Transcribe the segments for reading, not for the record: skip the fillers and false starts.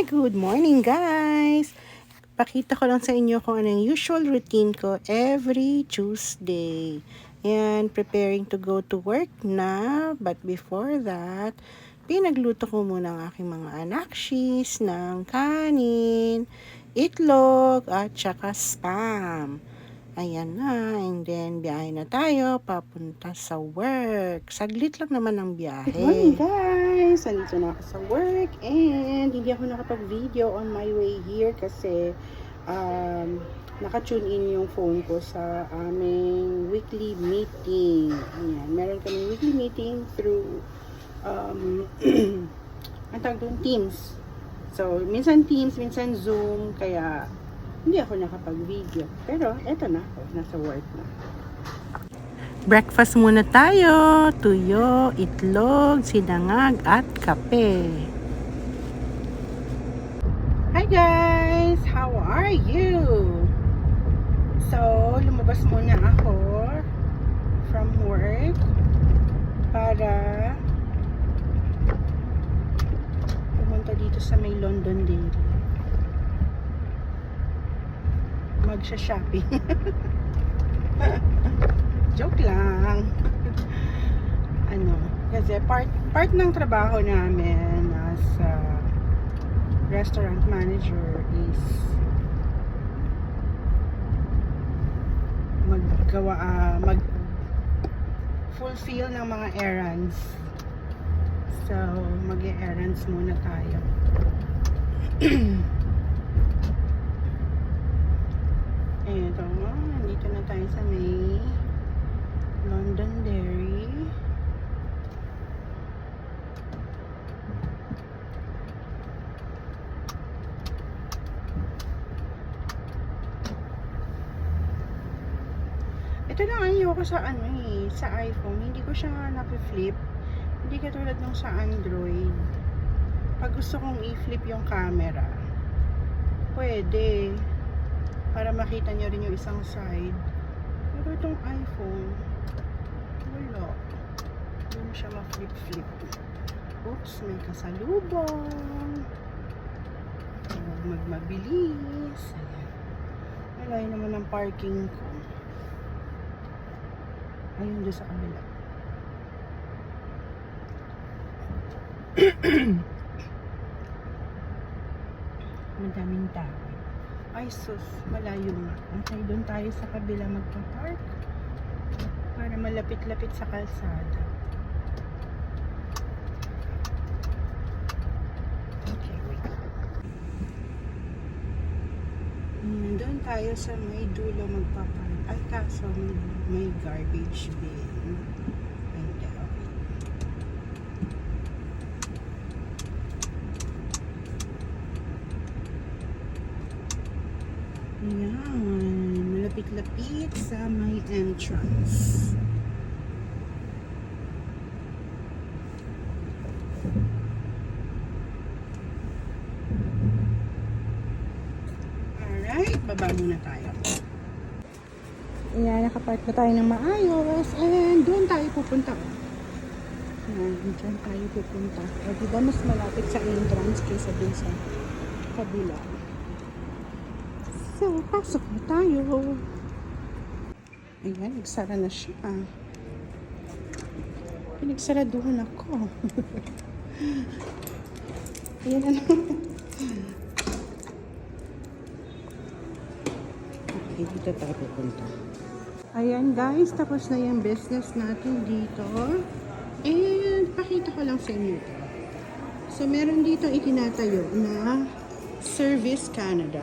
Good morning guys! Pakita ko lang sa inyo kung ano yung usual routine ko every Tuesday. And preparing to go to work na. But before that, pinagluto ko muna ang aking mga anakshis ng kanin, itlog, at saka spam. Ayan na, and then biyahe na tayo papunta sa work. Saglit lang naman ang biyahe. Good morning guys! Andito na ako sa work and hindi ako nakapag-video on my way here kasi naka-tune in yung phone ko sa aming weekly meeting. Ayan, meron kami weekly meeting through ang tawag doon, Teams. So, minsan Teams, minsan Zoom, kaya hindi ako nakapag-video. Pero, eto na ako. Nasa work na. Breakfast muna tayo. Tuyo, itlog, sinangag, at kape. Hi guys! How are you? So, lumabas muna ako from work para pumunta dito sa may London Dairy. Magsha-shopping. Joke lang. Kasi part ng trabaho namin as restaurant manager is mag-fulfill ng mga errands. So, mag-errands muna tayo. Eto, nandito na tayo sa may London Dairy. Ito lang ayoko sa sa iPhone. Hindi ko siya napi-flip. Hindi katulad nung sa Android. Pag gusto kong i-flip yung camera, pwede. Para makita nyo rin yung isang side. Pero itong iPhone, wala. Hindi mo siya ma-flip-flip. Oops, may kasalubong. Magmabilis. Wala yun naman ang parking ko. Ayun doon sa kabila. Madaming tao. Ay sus, malayo nga. Okay, doon tayo sa kabila magpa-park para malapit-lapit sa kalsada. Okay, wait. Doon tayo sa may dulo magpa-park. Ay kaso may garbage bin. Hindi, okay. Ayan, malapit-lapit sa may entrance. Alright, baba muna tayo. Ayan, nakapark na tayo ng maayos and doon tayo pupunta. Ayan, doon tayo pupunta. O diba mas malapit sa entrance kaysa dun sa kabila. So, pasok na tayo. Ayan, nagsara na siya. Pinagsaraduhan ako. Ayan, ano. Okay, dito tayo pupunta. Ayan guys, tapos na yung business natin dito. And, pakita ko lang sa inyo ito. So, meron dito itinatayo na Service Canada.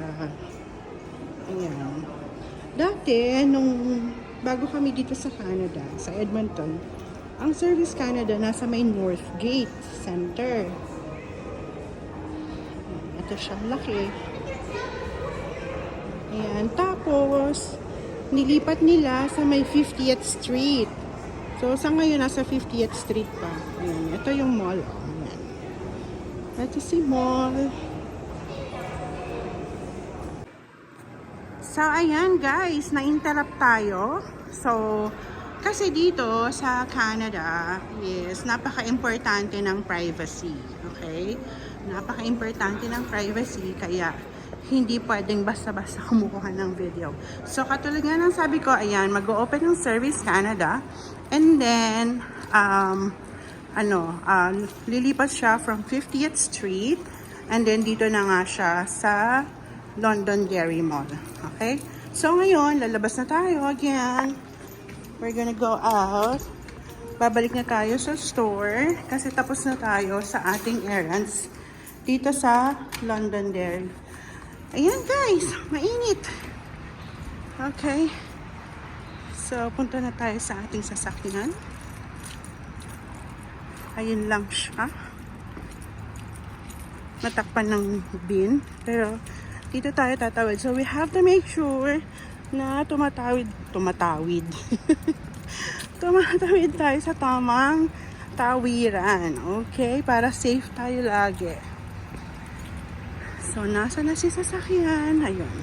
Ayan. Dati, bago kami dito sa Canada, sa Edmonton, ang Service Canada nasa may Northgate Center. Ito siya, laki. Ayan. Tapos, nilipat nila sa may 50th Street. So, sa ngayon, nasa 50th Street pa. Ayan. Ito yung mall. Ayan. Ito si mall. So, ayan guys, na-interrupt tayo. So, Kasi dito sa Canada is napaka-importante ng privacy. Okay? Napaka-importante ng privacy kaya hindi pwedeng basta-basta kumukuha ng video. So katulad nga ng sabi ko, ayan, mag-o-open ng Service Canada and then lilipat siya from 50th Street and then dito na nga siya sa Londonderry Mall. Okay? So ngayon, lalabas na tayo again. We're gonna go out. Babalik na tayo sa store kasi tapos na tayo sa ating errands dito sa Londonderry. Ayan guys, mainit. Okay. So, punta na tayo sa ating sasakyan. Ayun lang siya. Matakpan ng bin. Pero, dito tayo tatawid. So, we have to make sure na tumatawid tayo sa tamang tawiran. Okay? Para safe tayo lagi. So, nasa na si sasakyan? Ayun.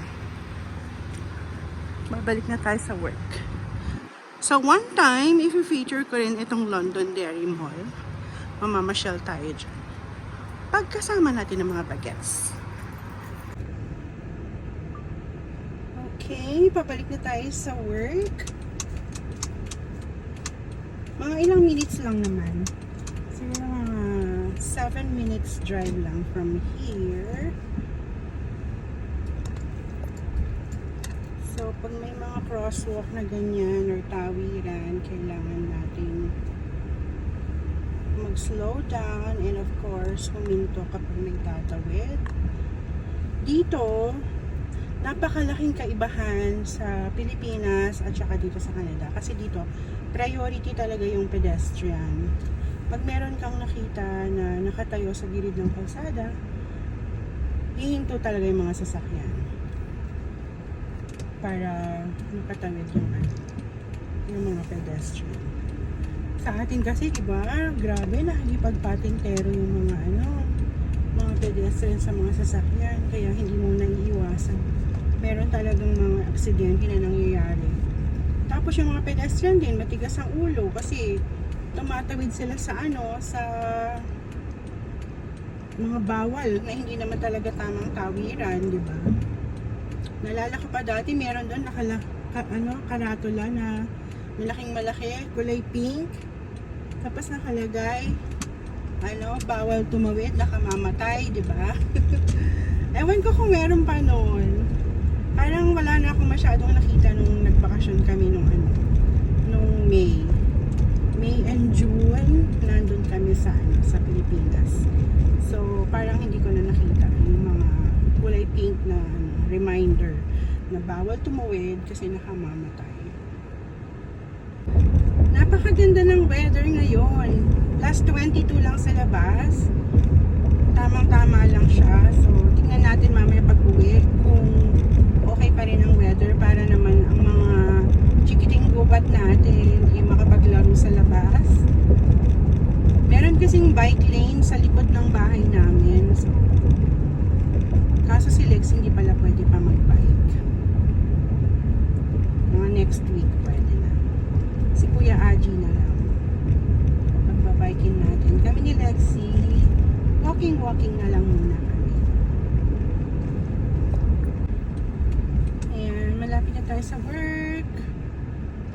Babalik na tayo sa work. So, one time, if i-feature ko rin itong Londonderry Mall, mamamasyal tayo dyan. Pagkasama natin ng mga bagets. Okay, pabalik na tayo sa work. Mga ilang minutes lang naman. Siguro mga 7 minutes drive lang from here. So, pag may mga crosswalk na ganyan or tawiran, kailangan natin mag-slow down and of course, huminto kapag may tatawid. Dito, napakalaking kaibahan sa Pilipinas at saka dito sa Canada. Kasi dito, priority talaga yung pedestrian. Pag meron kang nakita na nakatayo sa gilid ng kalsada, hihinto talaga yung mga sasakyan para makatawid yung mga pedestrian. Sa atin kasi, diba, grabe, nakikipagpatintero yung mga pedestrian sa mga sasakyan, kaya hindi mo naiiwasan. Meron talagang mga aksidente na nangyayari. Tapos yung mga pedestrian din, matigas ang ulo kasi tumatawid sila sa mga bawal na hindi naman talaga tamang tawiran, di ba? Nalala ko pa dati, meron doon karatula na malaki, kulay pink. Tapos nakalagay, bawal tumawid, nakamamatay, di ba? Ewan ko kung meron pa noon. Parang wala na akong masyadong nakita nung nagbakasyon kami nung May and June, nandun kami sa Pilipinas. So, parang hindi ko na nakita yung mga kulay pink na reminder na bawal tumawid kasi nakamamatay. Napakaganda ng weather ngayon. Plus 22 lang sa labas. Tamang-tama lang siya. So, tingnan natin mamaya pag-uwi kung okay pa rin ang weather para naman ang mga chikiting gubat natin ay makapaglaro sa labas. Meron kasing bike lane sa likod ng bahay namin. So, kaso si Lex hindi pala pwede pa mag-bike. Mga next week pwede na. Si Kuya Aji na lang. Magbabikin natin. Kami ni Lexi, walking na lang muna kami. Ayan, malapit na tayo sa work.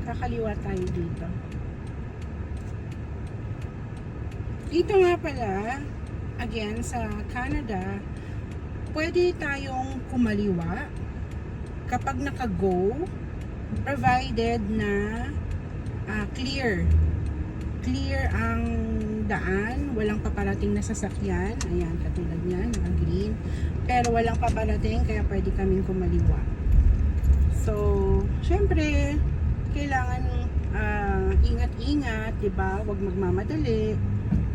Kakaliwa tayo dito. Dito nga pala, again, sa Canada, pwede tayong kumaliwa kapag naka-go, provided na clear ang daan, walang paparating na sasakyan. Ayan, katulad niyan, naka-green, pero walang paparating kaya pwede kaming kumaliwa. So, syempre kailangan ingat-ingat, diba? Huwag magmamadali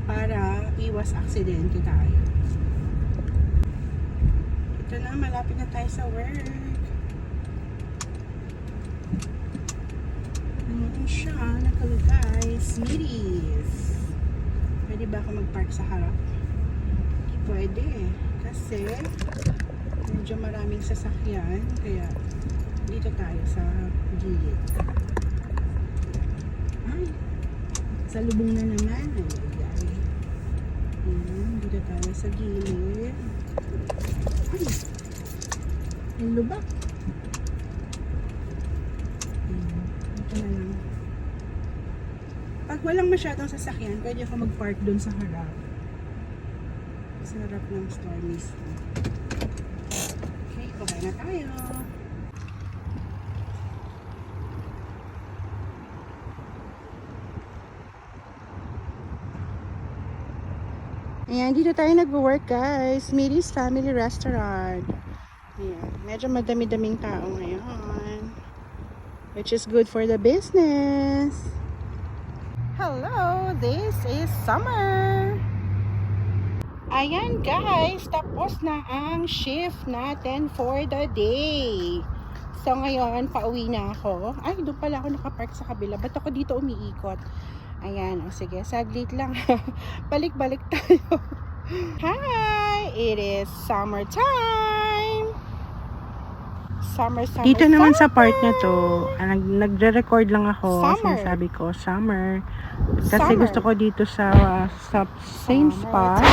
para iwas aksidente tayo. Ito na, malapit na tayo sa work. Ano siya, nakalagay, Smitty's. Pwede ba ako mag-park sa harap? Hindi pwede kasi medyo maraming sasakyan, kaya dito tayo sa gilid. Ay, sa lubong na naman. Ay. Ayan, dito tayo sa gilid. Ay, yung lubak. Ayan, ito na lang. Pag walang masyadong sasakyan, pwede ako mag-park dun sa harap. Sa harap ng store mismo. Okay, baba na tayo. Ayan, dito tayo nag-work guys. Miris Family Restaurant. Ayan, medyo madami-daming tao ngayon. Which is good for the business. Hello, this is Summer. Ayan guys, tapos na ang shift natin for the day. So ngayon, pauwi na ako. Ay, doon pala ako nakapark sa kabila. Ba't ako dito umiikot? Ayan, o sige, saglit lang. Balik-balik tayo. Hi! It is summertime! Summer. Dito naman sa part na to, nagre-record lang ako. Sinasabi ko, summer. Kasi gusto ko dito sa same spot.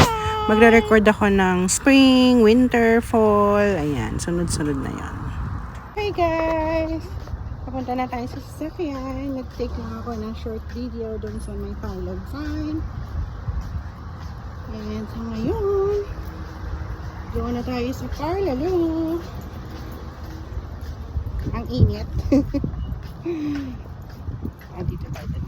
Magre-record ako ng spring, winter, fall. Ayan, sunod-sunod na yan. Hey guys! Papunta na tayo sa sasakyan. Nag-take lang ako ng short video doon sa may Paulog Vine. And so ngayon, doon na tayo sa Parlalo. Ang init. Dito tayo na.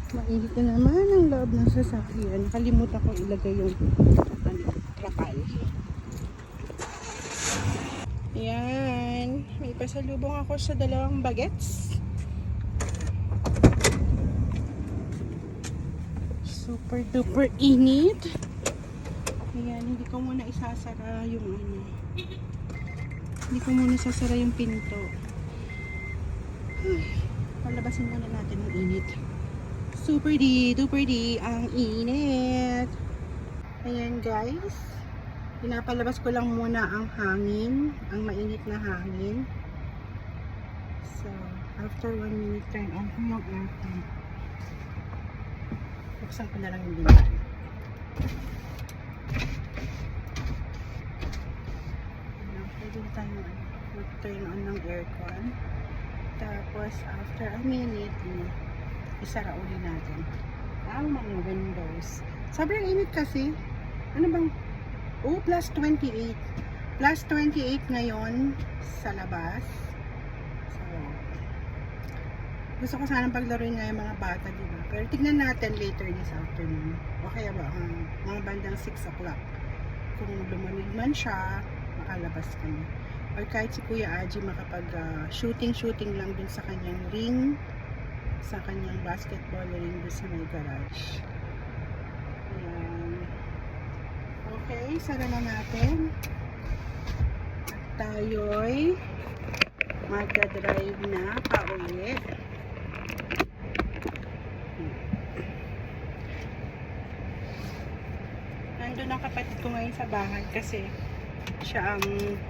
Mainit na naman ang loob ng sasakyan. Nakalimutan ko ilagay yung trapal. Ayan. May pasalubong ako sa dalawang bagets. Super duper init. Ayan. Hindi ko muna isasara yung ano. Hindi ko muna sasara yung pinto. Palabasin muna natin ang init. Super duper ang init. Ayan guys, pinapalabas ko lang muna ang hangin, ang mainit na hangin. So after 1 minute, turn on ko yung aircon. Buksan ko na lang yung bintana. Pwede tayo mag-turn on ng aircon. Tapos after a minute, isara uli natin ang mga windows. Sobrang init kasi. Ano bang? Oh, plus 28. Plus 28 ngayon sa labas. So, gusto ko sanang paglaruin nga yung mga bata, diba? Pero tignan natin later this afternoon. O kaya ba, mga bandang 6 o'clock. Kung lumamig man siya, makalabas kami. Or kahit si Kuya Aji makapag shooting lang dun sa kanyang ring, sa kanyang basketball ring doon sa may garage. Ayan. Okay, sara na natin. At tayo'y magdadrive na pauwi. Nandun ang kapatid ko ngayon sa bahay kasi siya ang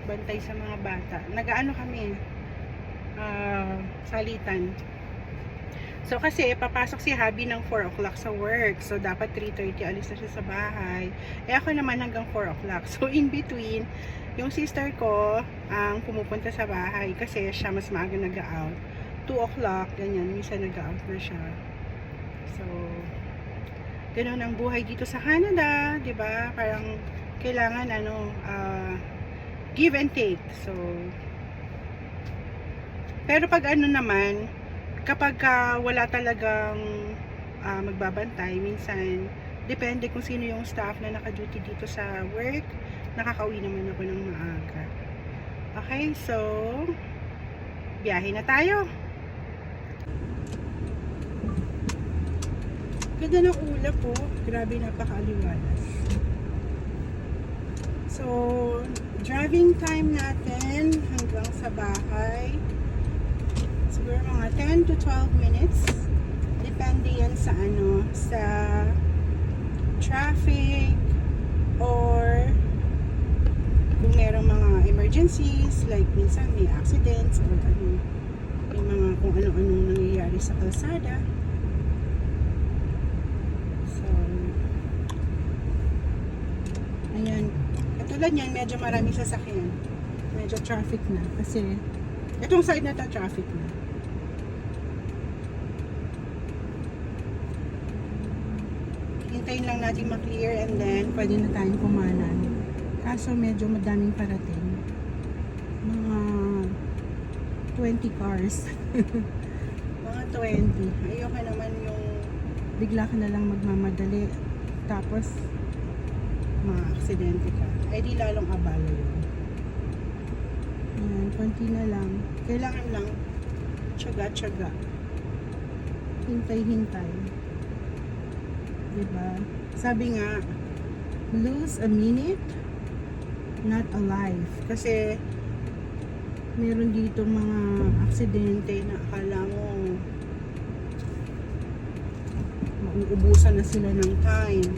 bantay sa mga bata. Nag-ano kami, salitan. So kasi papasok si Habi ng 4 o'clock sa work. So dapat 3:30 alis na siya sa bahay. Eh ako naman hanggang 4 o'clock. So in between, yung sister ko ang pumupunta sa bahay kasi siya mas maaga nag-out. 2 o'clock, ganyan, minsan nag-out na siya. So ganoon ang buhay dito sa Canada, 'di ba? Parang kailangan give and take. So pero pag ano naman, kapag wala talagang magbabantay, minsan depende kung sino yung staff na naka-duty dito sa work, nakakauwi naman ako ng maaga. Okay, so biyahe na tayo. Ganda ng ulap po. Grabe, napakaaliwalas. So driving time natin hanggang sa bahay, siguro mga 10 to 12 minutes. Depende yan sa sa traffic, or kung merong mga emergencies, like minsan may accidents or ano, may mga kung ano-anong nangyayari sa kalsada. So, ayan. Katulad yan, medyo maraming sasakyan. Medyo traffic na. Kasi, itong side na to, traffic na. Hintayin lang natin ma-clear and then pwede na tayong kumanan. Kaso medyo madaming parating. Mga 20 cars. Mga 20. Ayoko naman yung bigla ka na lang magmamadali. Tapos, ma-aksidente ka. Ay di lalong abala yun. Ayan, konti na lang. Kailangan lang tiyaga-tiyaga. Hintay-hintay. Diba? Sabi nga, lose a minute, not a life. Kasi, meron dito mga aksidente na akala mo mauubusan na sila ng time.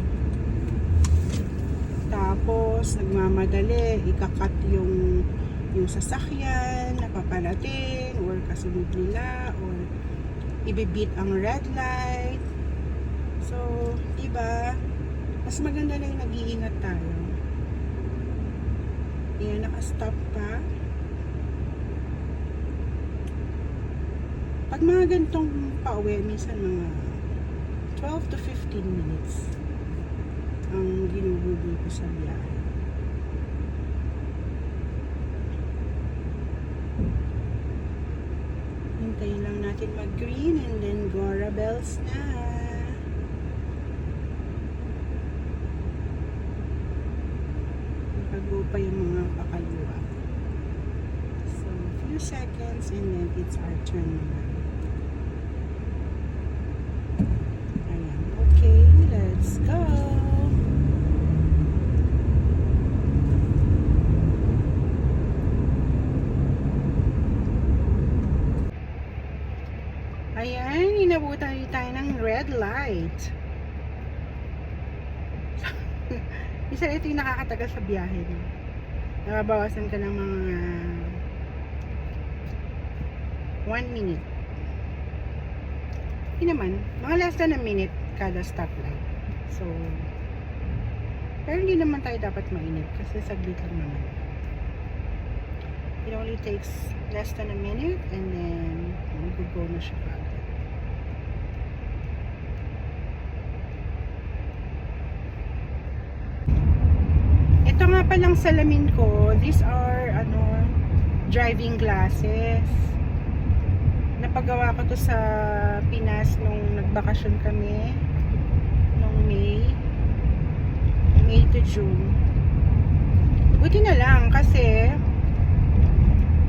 Tapos, nagmamadali, ikakat yung sasakyan, napaparating, or kasunod nila, or ibibit ang red light. So, diba, mas maganda na yung nag-iingat tayo. Ayan, nakastop pa. Pag mga ganitong pauwi, minsan mga 12 to 15 minutes ang ginugugol ko sa biyahe. Hintayin lang natin mag-green and then Gora bells na. Nakago pa yung mga kakaliwa. So, a few seconds and then it's our turn naman. Ayan. Okay, let's go! Ayan, inabutan tayo ng red light. Isa ito yung nakakatagal sa biyahe. Nababawasan ka ng mga 1 minute. Hindi naman, mga less than a minute kada stoplight. So, pero hindi naman tayo dapat mainit kasi saglit lang naman. It only takes less than a minute and then mag-go na siya kagad. Ito nga palang salamin ko, these are driving glasses. Napagawa ko to sa Pinas nung nagbakasyon kami nung May to June. Buti na lang kasi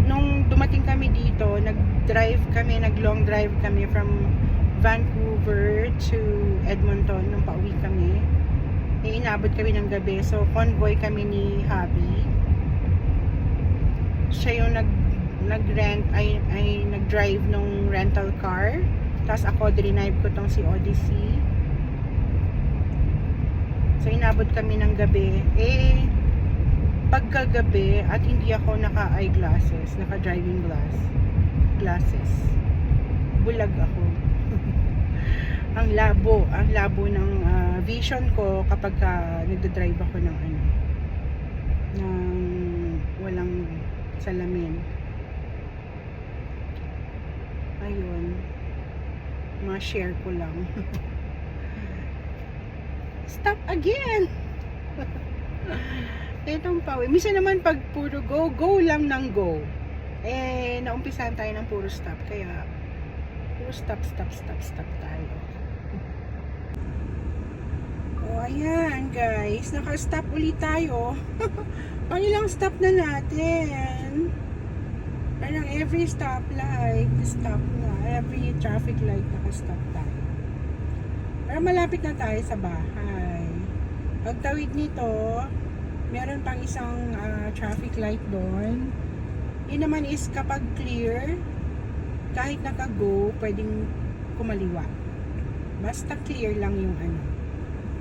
nung dumating kami dito, nag-long drive kami from Vancouver to Edmonton nung pauwi kami. Inabot kami ng gabi. So, convoy kami ni Habi. Siya yung nag-drive nung rental car. Tapos ako, drive ko tong si Odyssey. So, inabot kami ng gabi. Pagkagabi, at hindi ako naka-eyeglasses, naka-driving glasses. Bulag ako. ang labo ng vision ko kapag nagdadrive ako ng walang salamin. Ayun, ma-share ko lang. Stop again. Itong pawi. Minsan naman pag puro go lang ng go. Naumpisahan tayo ng puro stop. Kaya puro stop tayo. Ayan guys, naka-stop ulit tayo. Pangilang stop na natin. Parang every stoplight, stop na. Every traffic light, naka-stop tayo. Pero malapit na tayo sa bahay. Pagtawid nito, meron pang isang traffic light doon. Yun naman is kapag clear, kahit naka-go, pwedeng kumaliwa. Basta clear lang yung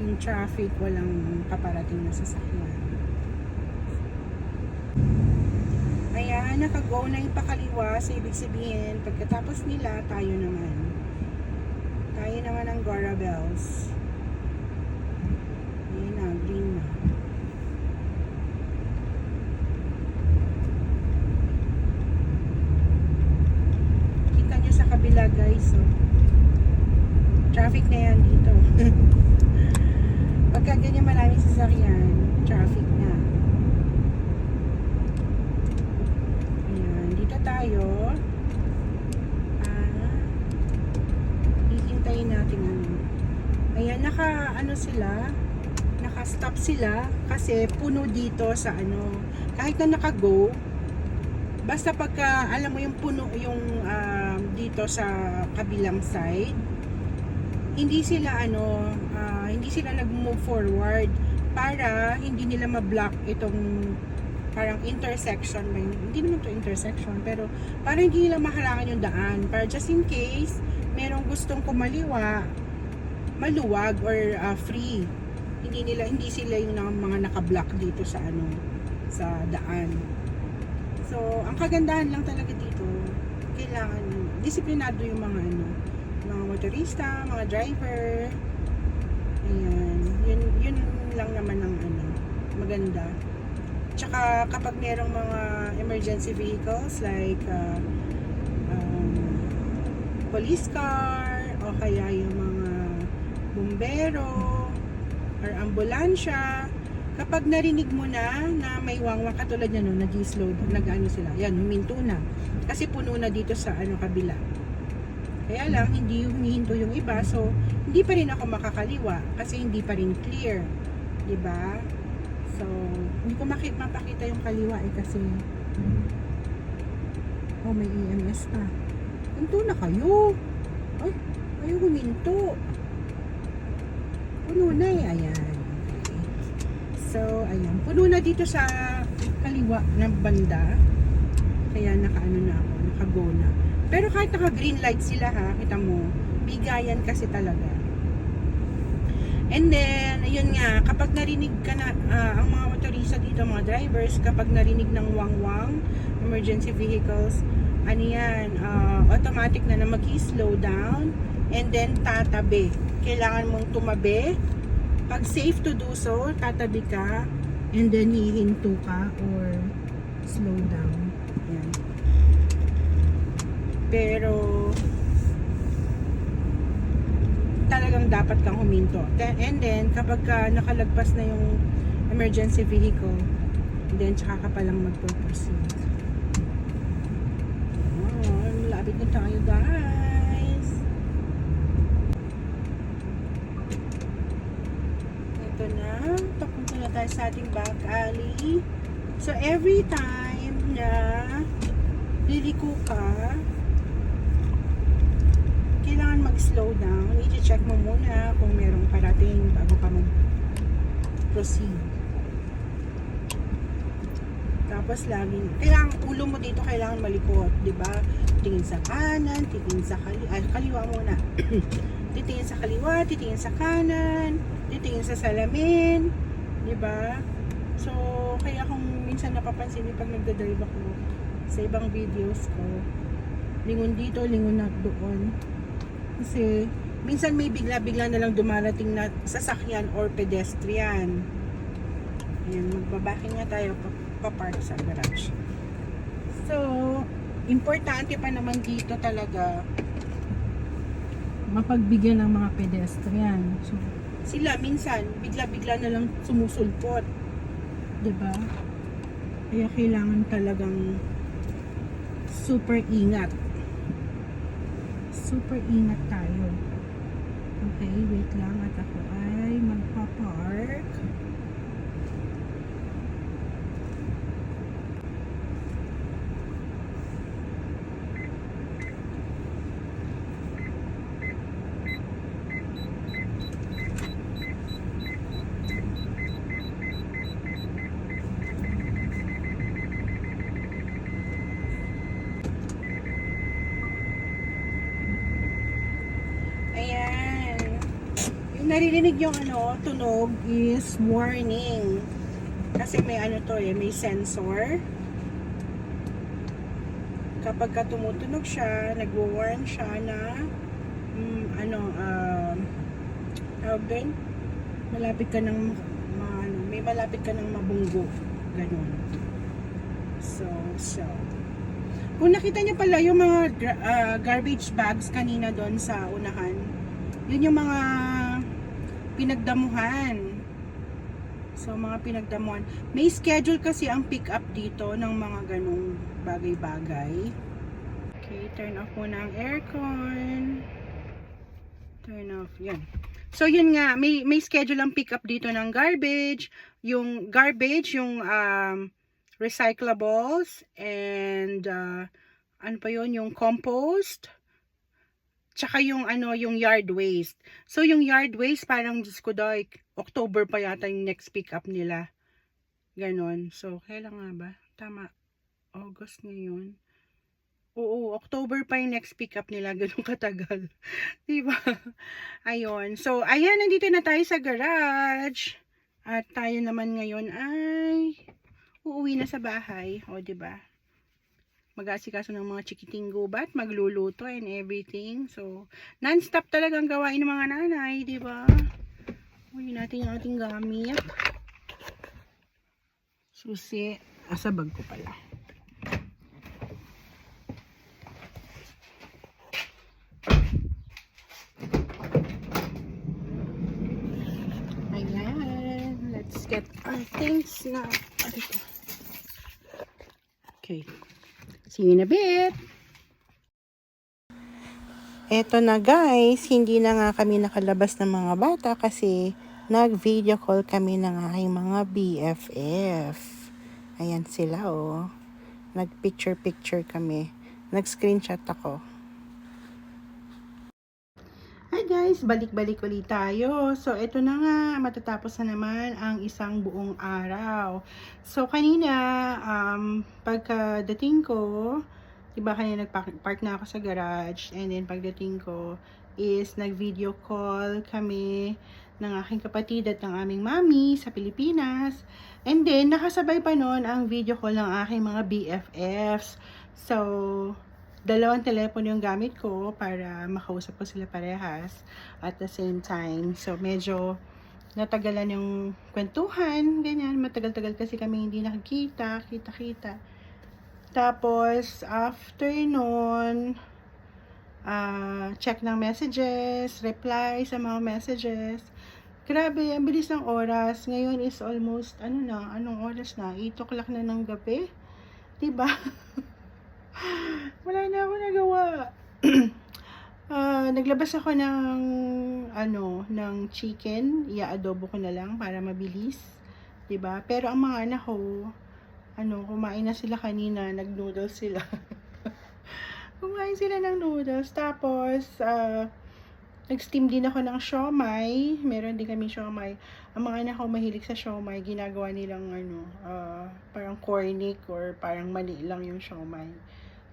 yung traffic, walang paparating na sasakyan. Ayan, naka-go na yung pakaliwa. So, ibig sabihin, pagkatapos nila, tayo naman. Tayo naman ang Gora Bells. Ayan na, green na. Kita nyo sa kabila, guys. So, traffic na yan dito. Pagka ganyan maraming sasakyan, traffic na. Ayan, dito tayo. Hihintayin natin ano. Ayan, naka-stop sila kasi puno dito sa ano. Kahit na naka-go, basta pagka alam mo yung puno yung dito sa kabilang side, hindi sila nag-move forward para hindi nila ma-block itong parang intersection. Hindi naman to intersection, pero para hindi nila mahalangan yung daan, para just in case merong gustong kumaliwa, maluwag or free, hindi sila yung mga naka-block dito sa sa daan. So ang kagandahan lang talaga dito, kailangan disiplinado yung mga mga motorista, mga driver. Ayan, yun lang naman ang maganda. Tsaka kapag merong mga emergency vehicles like police car o kaya yung mga bumbero or ambulansya, kapag narinig mo na may wangwang katulad niya nag-slow, sila, yan, huminto na. Kasi puno na dito sa kabila. Kaya lang, hindi humihinto yung iba, so hindi pa rin ako makakaliwa kasi hindi pa rin clear. Diba? So, hindi ko mapakita yung kaliwa kasi may EMS pa. Hinto na kayo. Ay, ayaw huminto. Puno na eh. Ayan. Okay. So, ayan. Puno na dito sa kaliwa ng banda. Kaya naka-go na. Pero kahit naka-green light sila kita mo, bigayan kasi talaga. And then, ayun nga, kapag narinig ka na, ang mga motorista dito, mga drivers, kapag narinig ng wangwang, emergency vehicles, automatic na mag-slow down, and then tatabi. Kailangan mong tumabi. Pag safe to do so, tatabi ka, and then hihinto ka or slow down. Ayan. Pero talagang dapat kang huminto. And then kapag nakalagpas na yung emergency vehicle, then tsaka ka palang magpo-proceed. Malapit na tayo, guys. Ito na, papunta na tayo sa ating back alley. So every time na liliko ka, kailangan mag-slow down. I-check mo muna kung merong parating bago ka mag-proceed. Tapos kailangan ulo mo dito kailangan malikot, 'di ba? Tingin sa kanan, tingin sa kaliwa muna. Titingin sa kaliwa, titingin sa kanan, titingin sa salamin, 'di ba? So, kaya kung minsan napapansin niyo pag nagda-drive ako sa ibang videos ko, lingon dito, lingon na doon. Kasi minsan may bigla-bigla na lang dumarating na sasakyan or pedestrian. Ayan, magbabaking nga tayo papark sa garage. So, importante pa naman dito talaga mapagbigyan ng mga pedestrian. So, sila minsan bigla-bigla na lang sumusulpot. 'Di ba? Kaya kailangan talagang super ingat. Super ingat tayo. Okay, wait lang at ako ay magpa-park. naririnig yung tunog is warning. Kasi may may sensor. Kapag ka tumutunog siya, nagwo-warn siya na tawag doon, malapit ka ng may malapit ka ng mabunggo. Ganun. So. Kung nakita niyo pala yung mga garbage bags kanina doon sa unahan, yun yung mga pinagdamuhan. So, mga pinagdamuhan. May schedule kasi ang pick up dito ng mga ganung bagay-bagay. Okay, turn off muna ang aircon. Turn off. Yan. So, yun nga. May schedule ang pick up dito ng garbage. Yung garbage, yung recyclables, and ano pa yun, yung compost, tsaka yung yung yard waste. So yung yard waste parang Diyos ko daw, October pa yata yung next pick up nila. Ganon. So kailan nga ba? Tama. August ngayon. Oo, October pa yung next pick up nila. Ganun katagal. Diba? Ayun. So ayan, nandito na tayo sa garage. At tayo naman ngayon ay uuwi na sa bahay, o diba? Mag-aasikaso ng mga chikiting gubat, magluluto and everything. So, non-stop talagang gawain ng mga nanay, diba? Uwi natin yung ating gamit. Susi, sa bag ko pala. Ayan, let's get our things now. Okay. See you in a bit. Eto na guys, hindi na nga kami nakalabas ng mga bata kasi nag-video call kami ng aking mga BFF. Ayan sila oh. Nag-picture kami. Nag-screenshot ako. Hi guys, balik-balik ulit tayo. So, ito na nga, matatapos na naman ang isang buong araw. So, kanina, pagkadating ko, diba kanina nag-park na ako sa garage, and then pagdating ko is nag-video call kami ng aking kapatid at ng aming mami sa Pilipinas. And then, nakasabay pa nun ang video call ng aking mga BFFs. So, dalawang telepono yung gamit ko para makausap ko sila parehas at the same time. So, medyo natagalan yung kwentuhan, ganyan. Matagal-tagal kasi kami hindi nakikita, kita-kita. Tapos, after nun, check ng messages, reply sa mga messages. Grabe, ang bilis ng oras. Ngayon is almost, anong oras na? 8 o'clock na ng gabi. Diba? Wala na ako nagawa. Naglabas ako ng chicken. Ia-adobo ko na lang para mabilis. Diba? Pero ang mga anak ko, kumain na sila kanina. Nag-noodles sila. Kumain sila ng noodles. Tapos, nag-steam din ako ng siomay. Meron din kami siomay. Ang mga anak ko mahilig sa siomay. Ginagawa nilang parang cornic or parang mali lang yung siomay.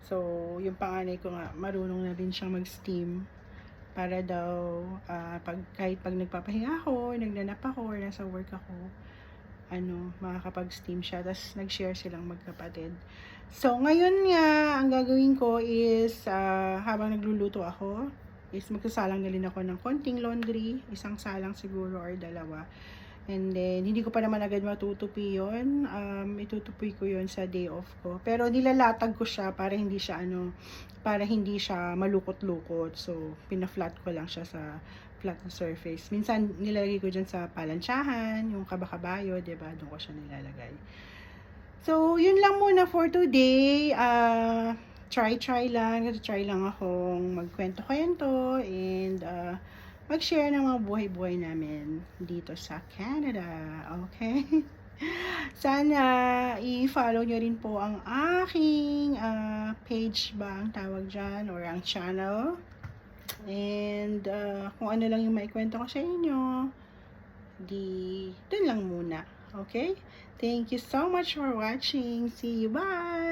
So, yung panganay ko nga, marunong na rin siyang mag-steam. Para daw, kahit pag nagpapahinga ako, nagnanap ako, or nasa work ako, makakapag-steam siya. Tapos, nag-share silang magkapatid. So, ngayon nga, ang gagawin ko is, habang nagluluto ako, is magsasalang na rin ako ng konting laundry. Isang salang siguro or dalawa. And then, hindi ko pa naman agad matutupi yun. Itutupi ko yun sa day off ko. Pero nilalatag ko siya para hindi siya malukot-lukot. So, pina-flat ko lang siya sa flat na surface. Minsan, nilalagay ko dyan sa palansyahan, yung kaba-kabayo, diba? Doon ko siya nilalagay. So, yun lang muna for today. Try lang akong magkwento-kwento and mag-share ng mga buhay-buhay namin dito sa Canada. Okay? Sana i-follow nyo rin po ang aking page ba ang tawag dyan or ang channel. And kung ano lang yung maikwento ko sa inyo, dun lang muna. Okay? Thank you so much for watching. See you. Bye!